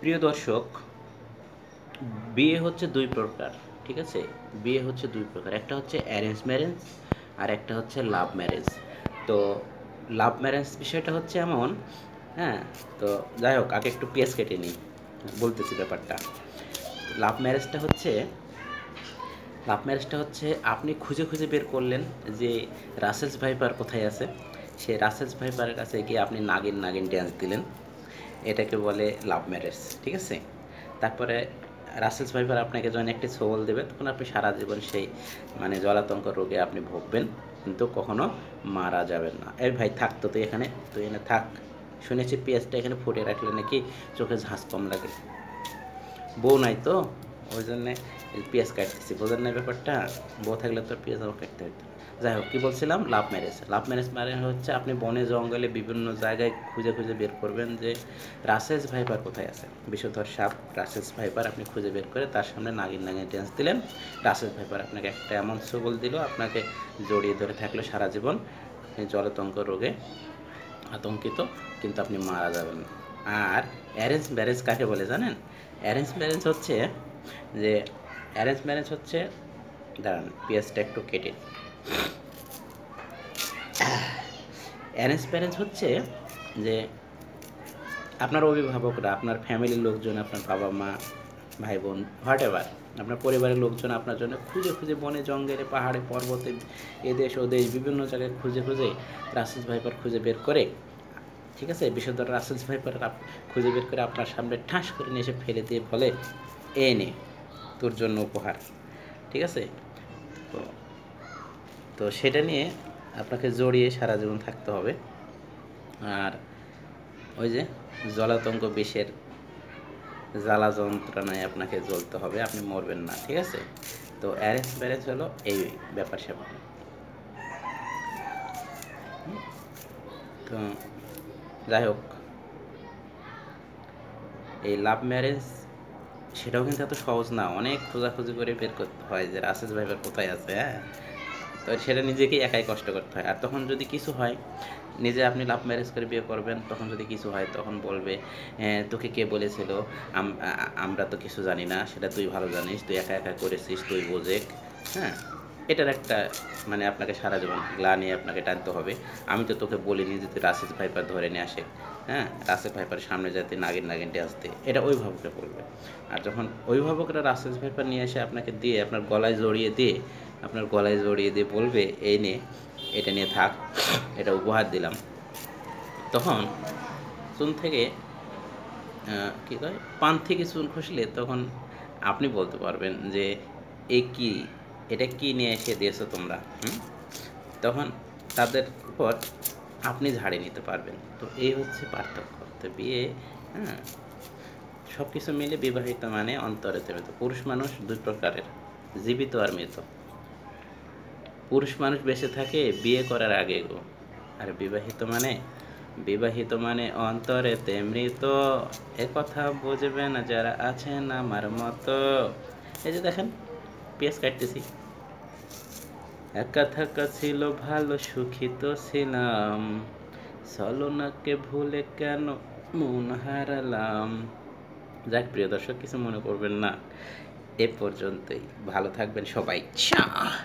প্রিয় দর্শক, বিয়ে হচ্ছে দুই প্রকার। ঠিক আছে, বিয়ে হচ্ছে দুই প্রকার, একটা হচ্ছে অ্যারেঞ্জ ম্যারেজ আর একটা হচ্ছে লাভ ম্যারেজ। তো লাভ ম্যারেজ বিষয়টা হচ্ছে এমন, হ্যাঁ। তো যাই হোক, আগে একটু পেঁয়াজ কেটে নিই, বলতেছি ব্যাপারটা। লাভ ম্যারেজটা হচ্ছে লাভ ম্যারেজটা হচ্ছে আপনি খুঁজে খুঁজে বের করলেন যে রাসেলস ভাইপার কোথায় আছে। সেই রাসেলস ভাইপারের কাছে গিয়ে আপনি নাগিন নাগিন ড্যান্স দিলেন, এটাকে বলে লাভ ম্যারেজ। ঠিক আছে, তারপরে রাসেলস ভাইপার আপনাকে যখন একটি সোল দেবে, তখন আপনি সারা জীবন সেই জলাতঙ্ক রোগে আপনি ভুগবেন, কিন্তু কখনো মারা যাবেন না। এই ভাই থাক তো, তুই এখানে থাক। শুনেছি পেঁয়াজটা এখানে ফুটিয়ে রাখলে নাকি চোখে ঝাঁজ কম লাগে। বউ নাই তো, ওই জন্যে পেঁয়াজ কাটতেছি, বোঝেন না ব্যাপারটা। বউ থাকলে তো পেঁয়াজ আমার কাটতে হতো। যাই হোক, কী বলছিলাম, লাভ ম্যারেজ মানে হচ্ছে আপনি বনে জঙ্গলে বিভিন্ন জায়গায় খুঁজে খুঁজে বের করবেন যে রাসেলস ভাইপার কোথায় আছে। বিষধর সাপ রাসেলস ভাইপার আপনি খুঁজে বের করে তার সামনে নাগিন নাগিন ড্যান্স দিলেন। রাসেলস ভাইপার আপনাকে একটা এমন সবল দিল, আপনাকে জড়িয়ে ধরে থাকলো সারা জীবন। আপনি জলাতঙ্ক রোগে আতঙ্কিত, কিন্তু আপনি মারা যাবেন না। আর অ্যারেঞ্জ ম্যারেজ কাকে বলে জানেন? অ্যারেঞ্জ ম্যারেজ হচ্ছে যে অ্যারেঞ্জ ম্যারেজ হচ্ছে, দাঁড়ান পেঁয়াজটা একটু কেটে। অ্যারেঞ্জ ম্যারেজ হচ্ছে যে আপনার অভিভাবকরা, আপনার ফ্যামিলির লোকজন, আপনার বাবা মা, ভাই বোন, হোয়াট এভার, আপনার পরিবারের লোকজন আপনার জন্য খুঁজে খুঁজে বনে জঙ্গলে পাহাড়ে পর্বতে এদেশ ওদেশ বিভিন্ন জায়গায় খুঁজে খুঁজে রাসেলস ভাইপার খুঁজে বের করে, ঠিক আছে, বিষধর রাসেলস ভাইপার খুঁজে বের করে আপনার সামনে ঠাস করে নিয়ে এসে ফেলে দিয়ে বলে, এ নে তোর জন্য উপহার। ঠিক আছে, তো তো সেটা নিয়ে আপনাকে জড়িয়ে সারা জীবন থাকতে হবে। আর ওই যে জলাতঙ্ক বিষের জ্বালা যন্ত্রণায় আপনাকে জ্বলতে হবে, আপনি মরবেন না। ঠিক আছে, তো অ্যারেঞ্জ ম্যারেজ হলো এই ব্যাপার স্যাপার। তো যাই হোক, এই লাভ ম্যারেজ সেটাও কিন্তু এত সহজ না, অনেক খোঁজাখুঁজি করে বের করতে হয় যে রাসেলস ভাইপার কোথায় আছে। হ্যাঁ, তো সেটা নিজেকেই একাই কষ্ট করতে হয়। আর তখন যদি কিছু হয়, নিজে আপনি লাভ ম্যারেজ করে বিয়ে করবেন, তখন যদি কিছু হয় তখন বলবে, তোকে কে বলেছিল, আমরা তো কিছু জানি না, সেটা তুই ভালো জানিস, তুই একা একা করেছিস, তুই বোঝে। হ্যাঁ, এটার একটা আপনাকে সারা জীবন গ্লানি আপনাকে টানতে হবে। আমি তো তোকে বলিনি যে তুই রাসেলস ভাইপার ধরে নিয়ে আসে। হ্যাঁ, রাসেলস ভাইপারের সামনে যাতে নাগিন নাগিন আসতে, এটা অভিভাবকরা বলবে। আর যখন অভিভাবকরা রাসেলস ভাইপার নিয়ে এসে আপনাকে দিয়ে আপনার গলায় জড়িয়ে দিয়ে বলবে, এই নে, এটা নিয়ে থাক, এটা উপহার দিলাম, তখন চুন থেকে কী কয়, পান থেকে চুন খসলে তখন আপনি বলতে পারবেন যে কি, এটা কি নিয়ে এসে দিয়েছো তোমরা। তখন তাদের উপর আপনি ঝাড়ি নিতে পারবেন। তো এই হচ্ছে পার্থক্য। তো বিয়ে, হ্যাঁ, সব কিছু মিলে বিবাহিত মানে অন্তরে মৃত। পুরুষ মানুষ দুই প্রকারের, জীবিত আর মৃত। পুরুষ মানুষ বেঁচে থাকে বিয়ে করার আগে গো। আর বিবাহিত মানে অন্তরেতে মৃত। কথা বুঝবে না যারা আছেন আমার মতো। এই যে দেখেন, পেঁয়াজ কাটতেছি। একা থাকা ছিল ভালো, সুখী তো ছিলাম, ছলনাকে ভুলে কেন মন হারালাম। যাক প্রিয় দর্শক, কিছু মনে করবেন না, এ পর্যন্তই। ভালো থাকবেন সবাই। চা।